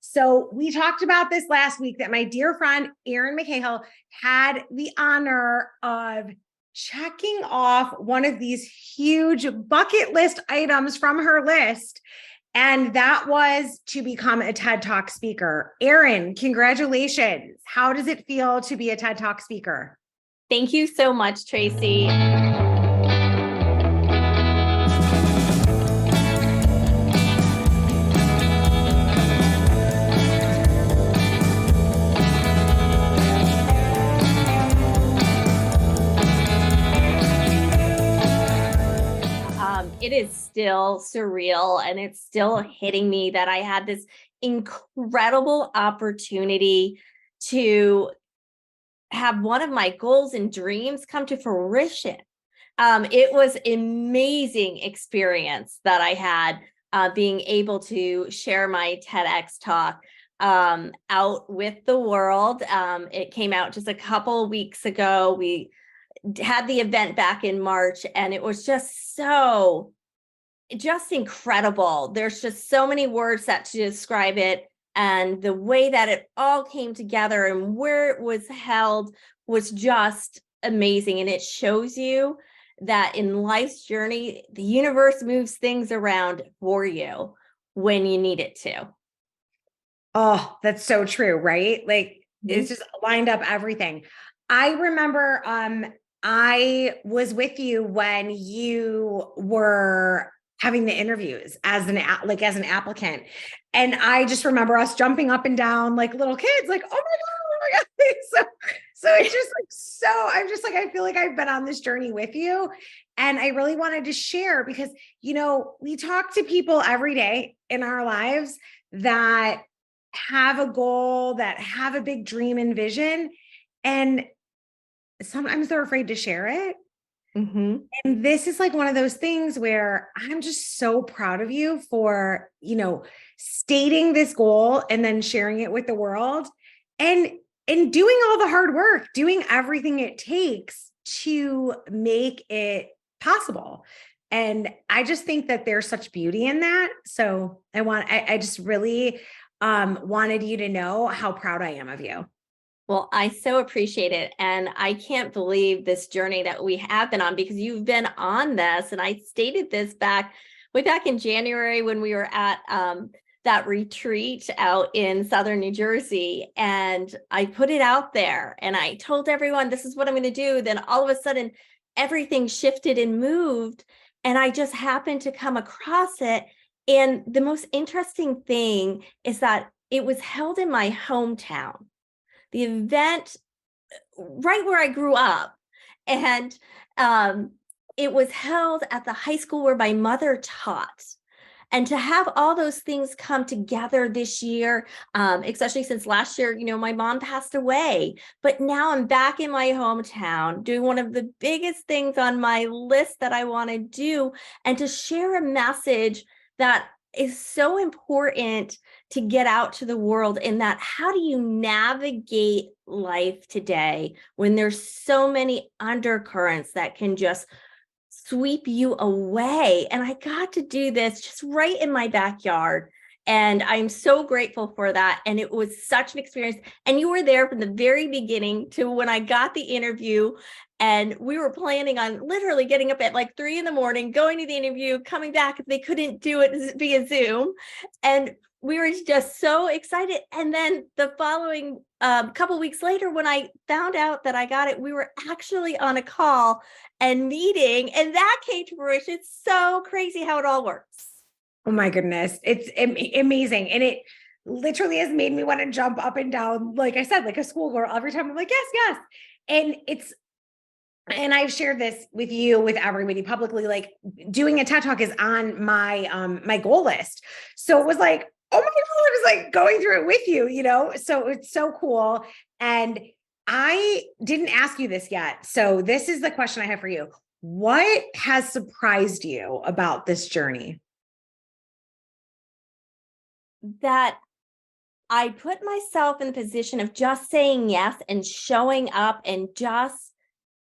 So we talked about this last week that my dear friend, Erin McCahill, had the honor of checking off one of these huge bucket list items from her list. And that was to become a TED Talk speaker. Erin, congratulations. How does it feel to be a TED Talk speaker? Thank you so much, Tracey. It is still surreal, and it's still hitting me that I had this incredible opportunity to have one of my goals and dreams come to fruition. It was an amazing experience that I had being able to share my TEDx talk out with the world. It came out just a couple of weeks ago. We had the event back in March, and it was just incredible. There's just so many words that to describe it, and the way that it all came together and where it was held was just amazing. And it shows you that in life's journey, the universe moves things around for you when you need it to. Oh, that's so true, right? Like it's just lined up everything. I remember I was with you when you were having the interviews as an applicant. And I just remember us jumping up and down like little kids, like, oh my God. So it's just I'm just like, I feel like I've been on this journey with you. And I really wanted to share because, we talk to people every day in our lives that have a goal, that have a big dream and vision. And sometimes they're afraid to share it. Mm-hmm. And this is like one of those things where I'm just so proud of you for, stating this goal and then sharing it with the world and doing all the hard work, doing everything it takes to make it possible. And I just think that there's such beauty in that. So I just really wanted you to know how proud I am of you. Well, I so appreciate it. And I can't believe this journey that we have been on, because you've been on this. And I stated this way back in January when we were at that retreat out in Southern New Jersey. And I put it out there and I told everyone, this is what I'm going to do. Then all of a sudden, everything shifted and moved. And I just happened to come across it. And the most interesting thing is that it was held in my hometown. The event right where I grew up. And it was held at the high school where my mother taught. And to have all those things come together this year, especially since last year, my mom passed away. But now I'm back in my hometown doing one of the biggest things on my list that I want to do, and to share a message that is so important to get out to the world, in that how do you navigate life today when there's so many undercurrents that can just sweep you away. And I got to do this just right in my backyard. And I'm so grateful for that. And it was such an experience. And you were there from the very beginning to when I got the interview. And we were planning on literally getting up at like 3 a.m, going to the interview, coming back if they couldn't do it via Zoom. And we were just so excited. And then the following couple weeks later, when I found out that I got it, we were actually on a call and meeting, and that came to fruition. It's so crazy how it all works. Oh my goodness. It's amazing. And it literally has made me want to jump up and down, like I said, like a schoolgirl every time. I'm like, yes. And I've shared this with you, with everybody publicly, like doing a TED Talk is on my, my goal list. So it was like, oh my God, I was like going through it with you, so it's so cool. And I didn't ask you this yet. So this is the question I have for you. What has surprised you about this journey? That I put myself in the position of just saying yes and showing up and just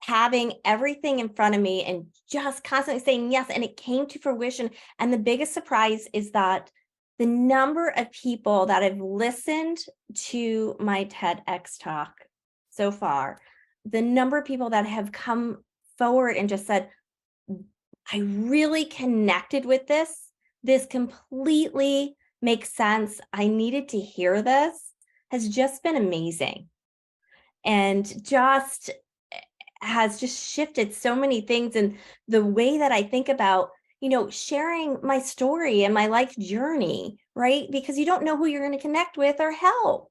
having everything in front of me and just constantly saying yes. And it came to fruition. And the biggest surprise is that the number of people that have listened to my TEDx talk so far, the number of people that have come forward and just said, I really connected with this. This completely makes sense. I needed to hear this, has just been amazing. And just has just shifted so many things in the way that I think about, sharing my story and my life journey, right? Because you don't know who you're going to connect with or help.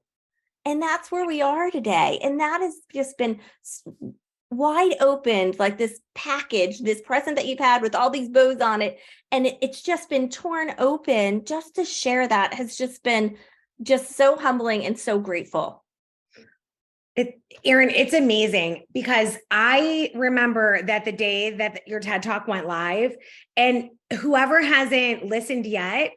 And that's where we are today. And that has just been wide open, like this package, this present that you've had with all these bows on it. And it's just been torn open. Just to share that has just been just so humbling and so grateful. Erin, it's amazing because I remember that the day that your TED Talk went live, and whoever hasn't listened yet,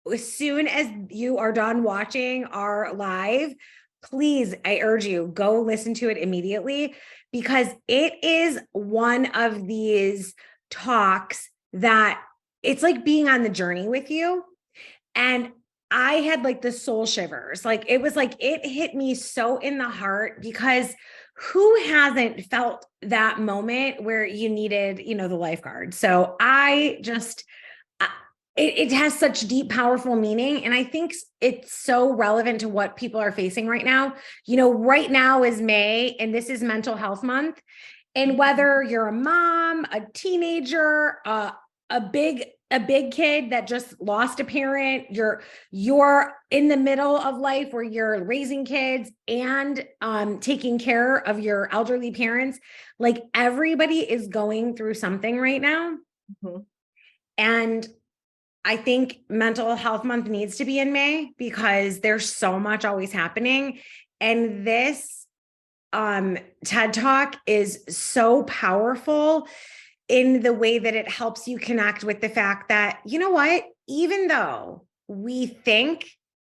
as soon as you are done watching our live, please, I urge you, go listen to it immediately, because it is one of these talks that it's like being on the journey with you. And I had like the soul shivers. Like it was like, it hit me so in the heart, because who hasn't felt that moment where you needed, the lifeguard? So it has such deep, powerful meaning. And I think it's so relevant to what people are facing right now. Right now is May, and this is Mental Health Month. And whether you're a mom, a teenager, a big kid that just lost a parent, you're in the middle of life where you're raising kids and taking care of your elderly parents, like everybody is going through something right now. Mm-hmm. And I think Mental Health Month needs to be in May, because there's so much always happening. And this TED Talk is so powerful in the way that it helps you connect with the fact that, even though we think,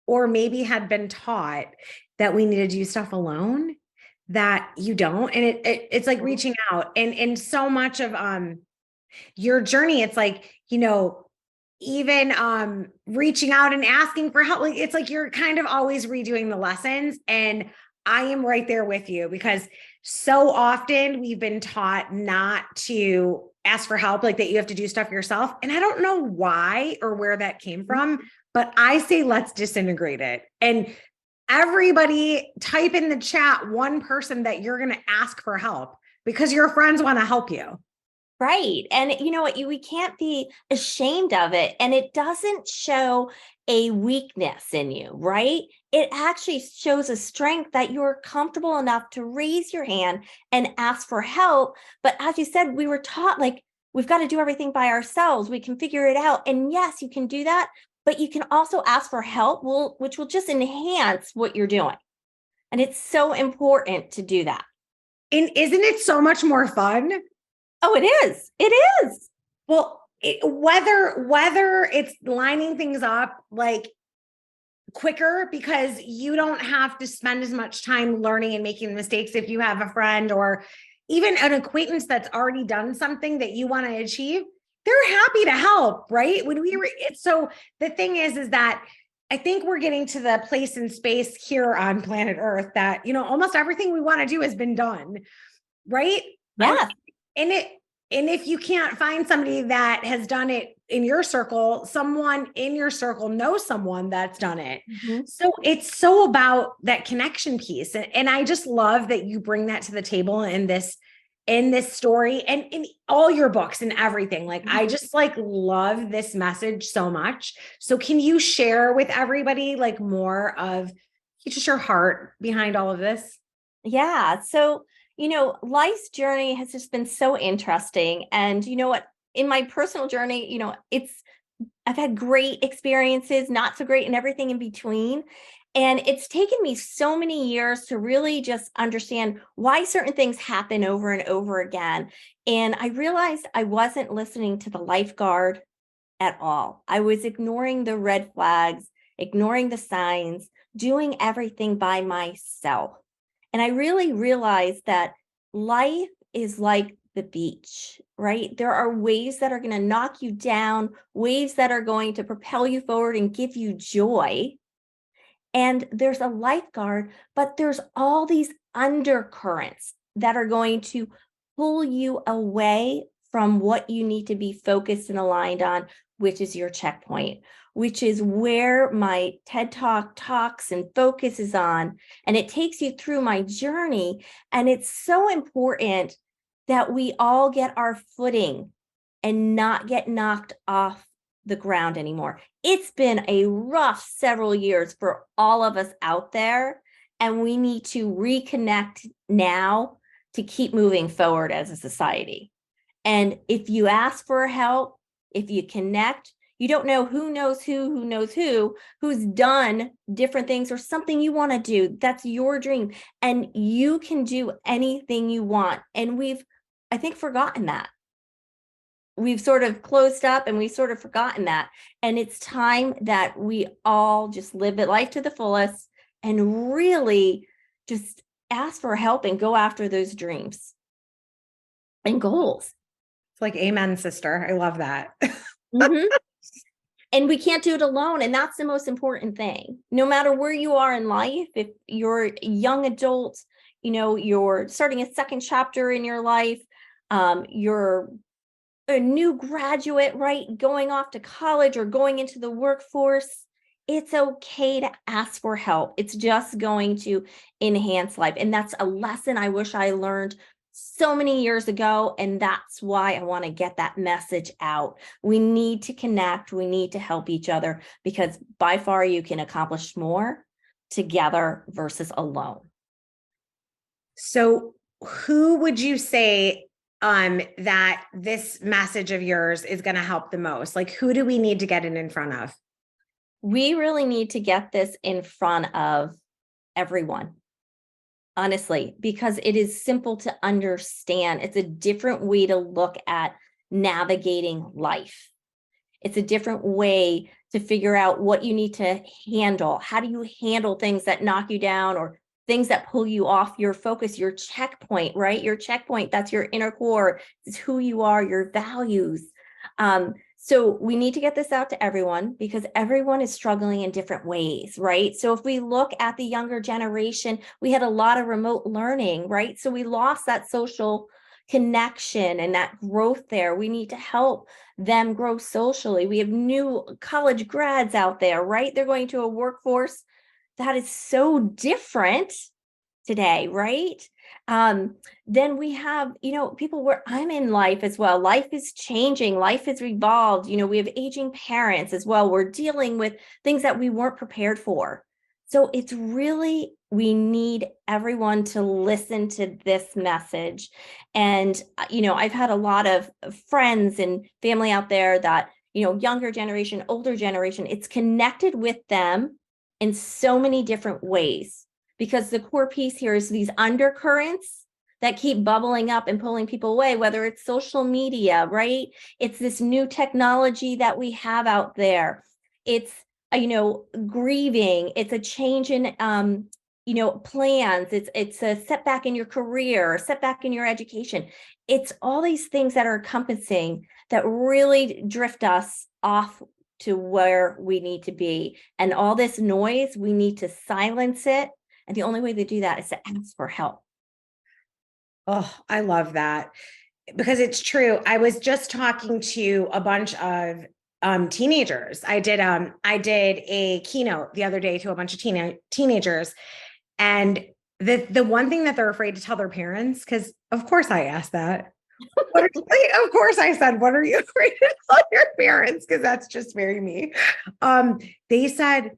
or maybe had been taught, that we need to do stuff alone, that you don't. And it's like reaching out, and in so much of your journey, it's like, even reaching out and asking for help. Like, it's like you're kind of always redoing the lessons. And I am right there with you, because so often we've been taught not to ask for help, like that you have to do stuff yourself. And I don't know why or where that came from, but I say, let's disintegrate it. And everybody type in the chat one person that you're going to ask for help, because your friends want to help you. Right. And you know what? We can't be ashamed of it. And it doesn't show a weakness in you, right? It actually shows a strength that you're comfortable enough to raise your hand and ask for help. But as you said, we were taught like we've got to do everything by ourselves. We can figure it out. And yes, you can do that, but you can also ask for help, which will just enhance what you're doing. And it's so important to do that. And isn't it so much more fun? Oh, it is. It is. Well, whether it's lining things up like quicker, because you don't have to spend as much time learning and making mistakes if you have a friend or even an acquaintance that's already done something that you want to achieve, they're happy to help, right? So the thing is that I think we're getting to the place and space here on planet Earth that, almost everything we want to do has been done, right? Yeah. And if you can't find somebody that has done it in your circle, someone in your circle knows someone that's done it. Mm-hmm. So it's so about that connection piece. And I just love that you bring that to the table in this story and in all your books and everything. Like, I just love this message so much. So can you share with everybody more of just your heart behind all of this? Yeah. So, life's journey has just been so interesting. And you know what? In my personal journey, I've had great experiences, not so great, and everything in between. And it's taken me so many years to really just understand why certain things happen over and over again. And I realized I wasn't listening to the lifeguard at all. I was ignoring the red flags, ignoring the signs, doing everything by myself. And I really realized that life is like the beach, right? There are waves that are going to knock you down, waves that are going to propel you forward and give you joy. And there's a lifeguard, but there's all these undercurrents that are going to pull you away from what you need to be focused and aligned on, which is your checkpoint, which is where my TED Talk talks and focuses on. And it takes you through my journey. And it's so important that we all get our footing and not get knocked off the ground anymore. It's been a rough several years for all of us out there, and we need to reconnect now to keep moving forward as a society. And if you ask for help, if you connect, you don't know who knows who's done different things or something you want to do. That's your dream. And you can do anything you want. And we've, I think, forgotten that. We've sort of closed up and we've sort of forgotten that. And it's time that we all just live life to the fullest and really just ask for help and go after those dreams and goals. It's like, amen, sister. I love that. Mm-hmm. And we can't do it alone. And that's the most important thing. No matter where you are in life, if you're a young adult, you're starting a second chapter in your life, you're a new graduate, right? Going off to college or going into the workforce, it's okay to ask for help. It's just going to enhance life. And that's a lesson I wish I learned so many years ago. And that's why I want to get that message out. We need to connect. We need to help each other, because by far you can accomplish more together versus alone. So who would you say that this message of yours is going to help the most? Like, who do we need to get it in front of? We really need to get this in front of everyone, honestly, because it is simple to understand. It's a different way to look at navigating life. It's a different way to figure out what you need to handle. How do you handle things that knock you down or things that pull you off your focus, your checkpoint, right? Your checkpoint, that's your inner core. It's who you are, your values. So we need to get this out to everyone, because everyone is struggling in different ways, right? So if we look at the younger generation, we had a lot of remote learning, right? So we lost that social connection and that growth there. We need to help them grow socially. We have new college grads out there, right? They're going to a workforce that is so different today, right? Then we have, people where I'm in life as well. Life is changing. Life has evolved. We have aging parents as well. We're dealing with things that we weren't prepared for. So it's really, we need everyone to listen to this message. And, I've had a lot of friends and family out there that, younger generation, older generation, it's connected with them in so many different ways, because the core piece here is these undercurrents that keep bubbling up and pulling people away, whether it's social media, right? It's this new technology that we have out there. It's, grieving. It's a change in, plans. It's a setback in your career, a setback in your education. It's all these things that are encompassing that really drift us off to where we need to be. And all this noise, we need to silence it. And the only way to do that is to ask for help. Oh, I love that, because it's true. I was just talking to a bunch of teenagers. I did a keynote the other day to a bunch of teenagers, and the one thing that they're afraid to tell their parents, because of course I asked that. Of course I said, what are you afraid to tell your parents? Because that's just very me. They said,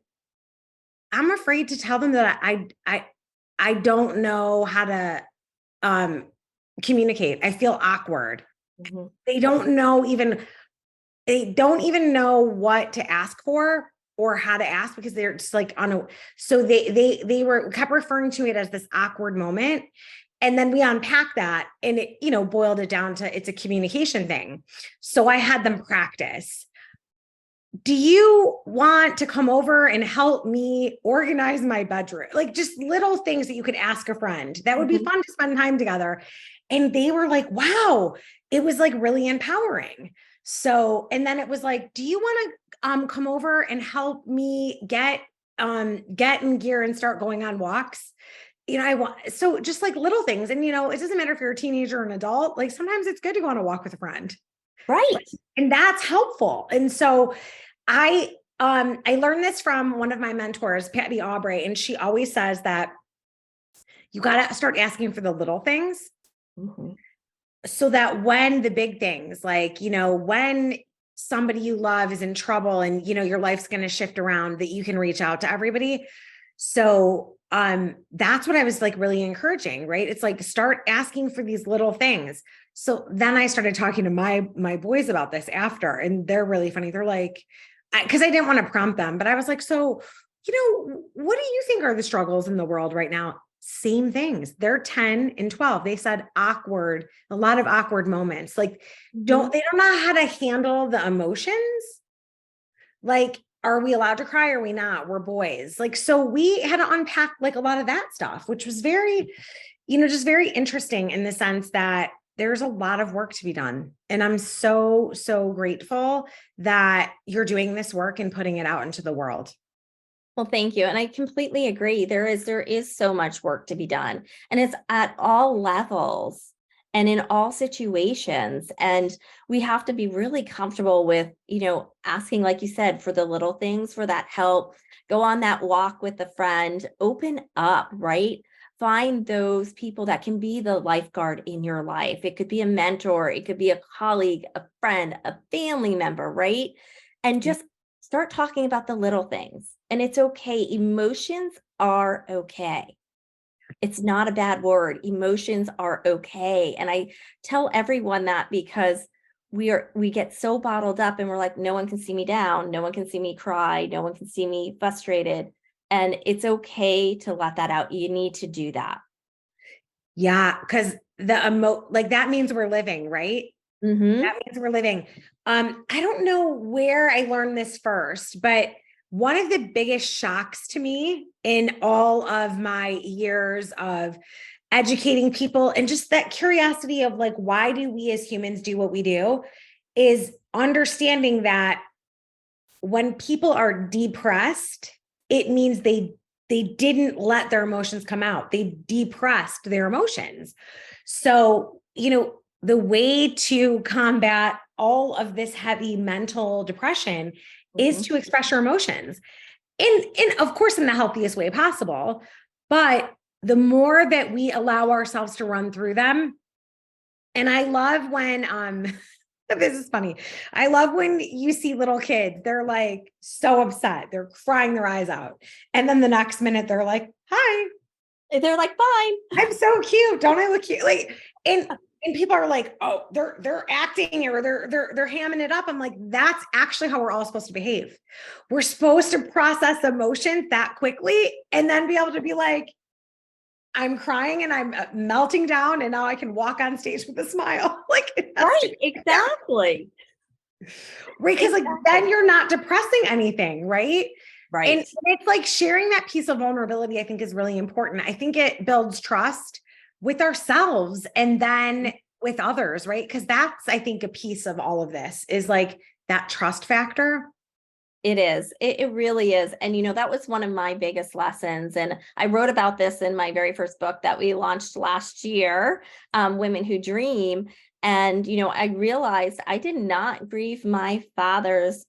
I'm afraid to tell them that I don't know how to communicate. I feel awkward. Mm-hmm. They don't even know what to ask for or how to ask, because they're just like so they kept referring to it as this awkward moment. And then we unpacked that, and it, boiled it down to, it's a communication thing. So I had them practice. Do you want to come over and help me organize my bedroom? Like, just little things that you could ask a friend. That would be fun to spend time together. And they were like, wow, it was like really empowering. So, and then it was like, do you want to come over and help me get in gear and start going on walks? I want, so just like little things. And, it doesn't matter if you're a teenager or an adult, like sometimes it's good to go on a walk with a friend. Right. And that's helpful. And so I learned this from one of my mentors, Patty Aubrey, and she always says that you got to start asking for the little things. Mm-hmm. So that when the big things, like, when somebody you love is in trouble and, your life's going to shift around, that you can reach out to everybody. So, that's what I was like really encouraging, right? It's like, start asking for these little things. So then I started talking to my boys about this after, and they're really funny. They're like, because I didn't want to prompt them, but I was like, so, what do you think are the struggles in the world right now? Same things. They're 10 and 12. They said a lot of awkward moments. Like, they don't know how to handle the emotions. Like, are we allowed to cry? Or are we not? We're boys. Like, so we had to unpack like a lot of that stuff, which was very, just very interesting in the sense that there's a lot of work to be done. And I'm so, so grateful that you're doing this work and putting it out into the world. Well, thank you. And I completely agree. There is so much work to be done, and it's at all levels and in all situations. And we have to be really comfortable with, asking, like you said, for the little things, for that help, go on that walk with a friend, open up, right? Find those people that can be the lifeguard in your life. It could be a mentor, it could be a colleague, a friend, a family member, right? And just start talking about the little things. And it's okay. Emotions are okay. It's not a bad word. Emotions are okay. And I tell everyone that because we get so bottled up and we're like, no one can see me down. No one can see me cry. No one can see me frustrated. And it's okay to let that out. You need to do that. Yeah. Cause like that means we're living, right? Mm-hmm. That means we're living. I don't know where I learned this first, but one of the biggest shocks to me in all of my years of educating people and just that curiosity of like, why do we as humans do what we do, is understanding that when people are depressed, it means they didn't let their emotions come out. They depressed their emotions. So, the way to combat all of this heavy mental depression is to express your emotions. And of course, in the healthiest way possible. But the more that we allow ourselves to run through them, and I love when, this is funny. I love when you see little kids, they're like so upset. They're crying their eyes out. And then the next minute they're like, hi. They're like, fine. I'm so cute. Don't I look cute? Like, and people are like, oh, they're acting or they're hamming it up. I'm like, that's actually how we're all supposed to behave. We're supposed to process emotions that quickly and then be able to be like, I'm crying and I'm melting down and now I can walk on stage with a smile. Like, right, exactly. Right. Because like then you're not depressing anything, right? Right. And it's like sharing that piece of vulnerability, I think, is really important. I think it builds trust with ourselves and then with others, right? Because that's, I think, a piece of all of this is like that trust factor. It is. It really is. And, that was one of my biggest lessons. And I wrote about this in my very first book that we launched last year, Women Who Dream. And, I realized I did not grieve my father's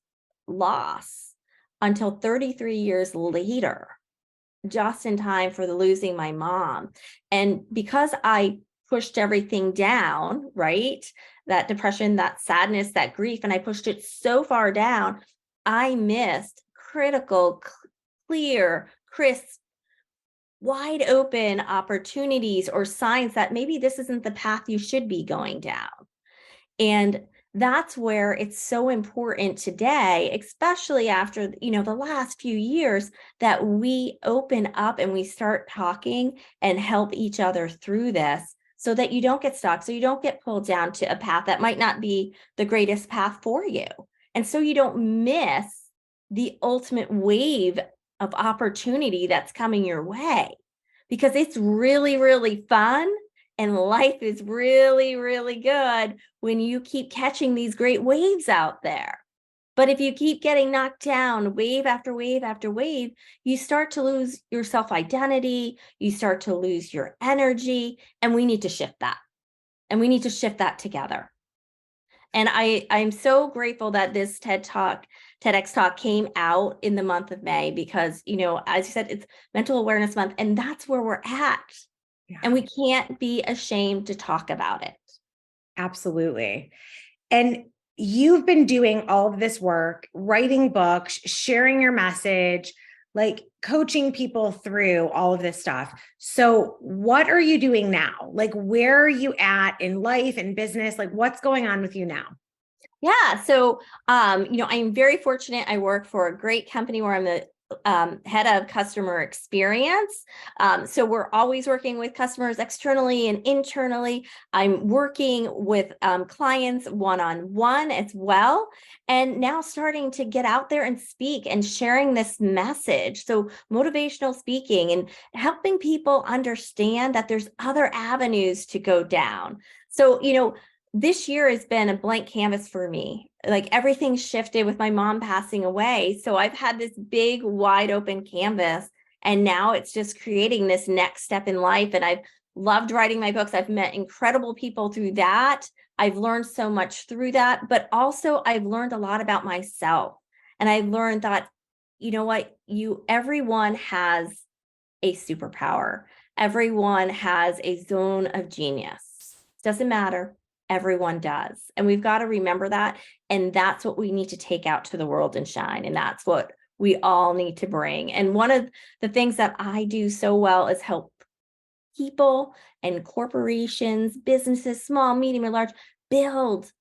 loss until 33 years later, just in time for losing my mom. And because I pushed everything down, right? That depression, that sadness, that grief, and I pushed it so far down, I missed critical, clear, crisp, wide open opportunities or signs that maybe this isn't the path you should be going down. And that's where it's so important today, especially after, the last few years, that we open up and we start talking and help each other through this so that you don't get stuck, so you don't get pulled down to a path that might not be the greatest path for you. And so you don't miss the ultimate wave of opportunity that's coming your way, because it's really, really fun And life is really, really good when you keep catching these great waves out there. But if you keep getting knocked down wave after wave after wave, you start to lose your self-identity, you start to lose your energy, and we need to shift that. And we need to shift that together. And I'm so grateful that this TEDx talk came out in the month of May because, as you said, it's Mental Awareness Month, and that's where we're at. Yeah. And we can't be ashamed to talk about it. Absolutely. And you've been doing all of this work, writing books, sharing your message, like coaching people through all of this stuff. So what are you doing now? Like, where are you at in life and business? Like, what's going on with you now? Yeah. So, I'm very fortunate. I work for a great company where I'm the head of customer experience. So we're always working with customers externally and internally. I'm working with clients one-on-one as well. And now starting to get out there and speak and sharing this message. So motivational speaking and helping people understand that there's other avenues to go down. So, this year has been a blank canvas for me. Like everything shifted with my mom passing away. So I've had this big, wide open canvas. And now it's just creating this next step in life. And I've loved writing my books. I've met incredible people through that. I've learned so much through that. But also, I've learned a lot about myself. And I learned that, everyone has a superpower, everyone has a zone of genius. Doesn't matter. Everyone does. And we've got to remember that. And that's what we need to take out to the world and shine. And that's what we all need to bring. And one of the things that I do so well is help people and corporations, businesses, small, medium, or large, build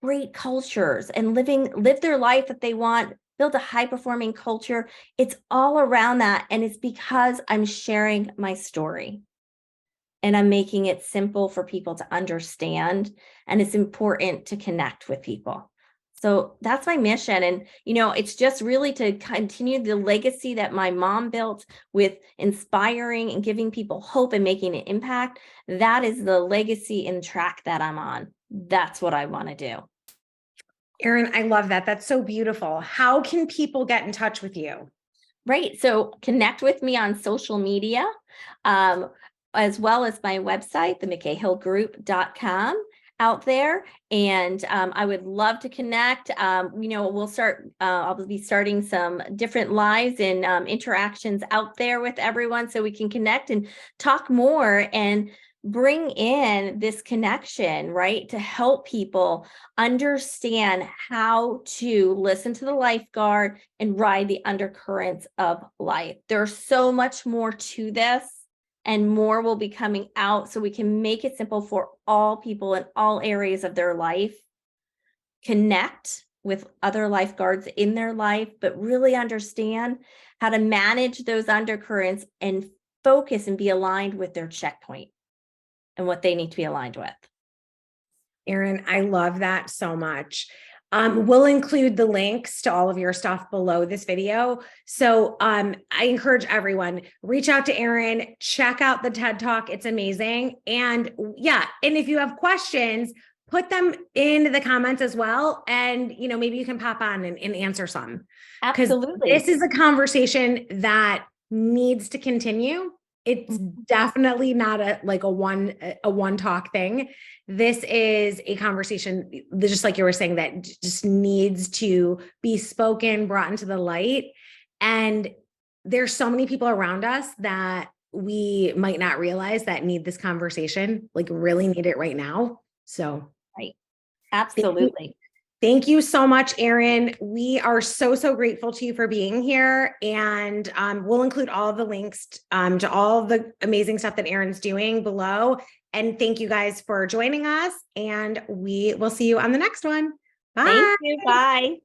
great cultures and live their life that they want, build a high performing culture. It's all around that. And it's because I'm sharing my story. And I'm making it simple for people to understand. And it's important to connect with people. So that's my mission. And, it's just really to continue the legacy that my mom built with inspiring and giving people hope and making an impact. That is the legacy and track that I'm on. That's what I want to do. Erin, I love that. That's so beautiful. How can people get in touch with you? Right. So connect with me on social media. As well as my website, the McCahillgroup.com out there. And I would love to connect. We'll start, I'll be starting some different lives and interactions out there with everyone so we can connect and talk more and bring in this connection, right? To help people understand how to listen to the lifeguard and ride the undercurrents of life. There's so much more to this. And more will be coming out so we can make it simple for all people in all areas of their life. Connect with other lifeguards in their life, but really understand how to manage those undercurrents and focus and be aligned with their checkpoint and what they need to be aligned with. Erin, I love that so much. We'll include the links to all of your stuff below this video. So I encourage everyone, reach out to Erin, check out the TED Talk. It's amazing. And and if you have questions, put them in the comments as well. And, maybe you can pop on and answer some. Absolutely. This is a conversation that needs to continue. It's definitely not a one talk thing. This is a conversation, just like you were saying, that just needs to be spoken, brought into the light. And there's so many people around us that we might not realize that need this conversation, like really need it right now. So, right. Absolutely. Thank you so much, Erin. We are so, so grateful to you for being here. And we'll include all of the links to all the amazing stuff that Erin's doing below. And thank you guys for joining us. And we will see you on the next one. Bye. Thank you. Bye.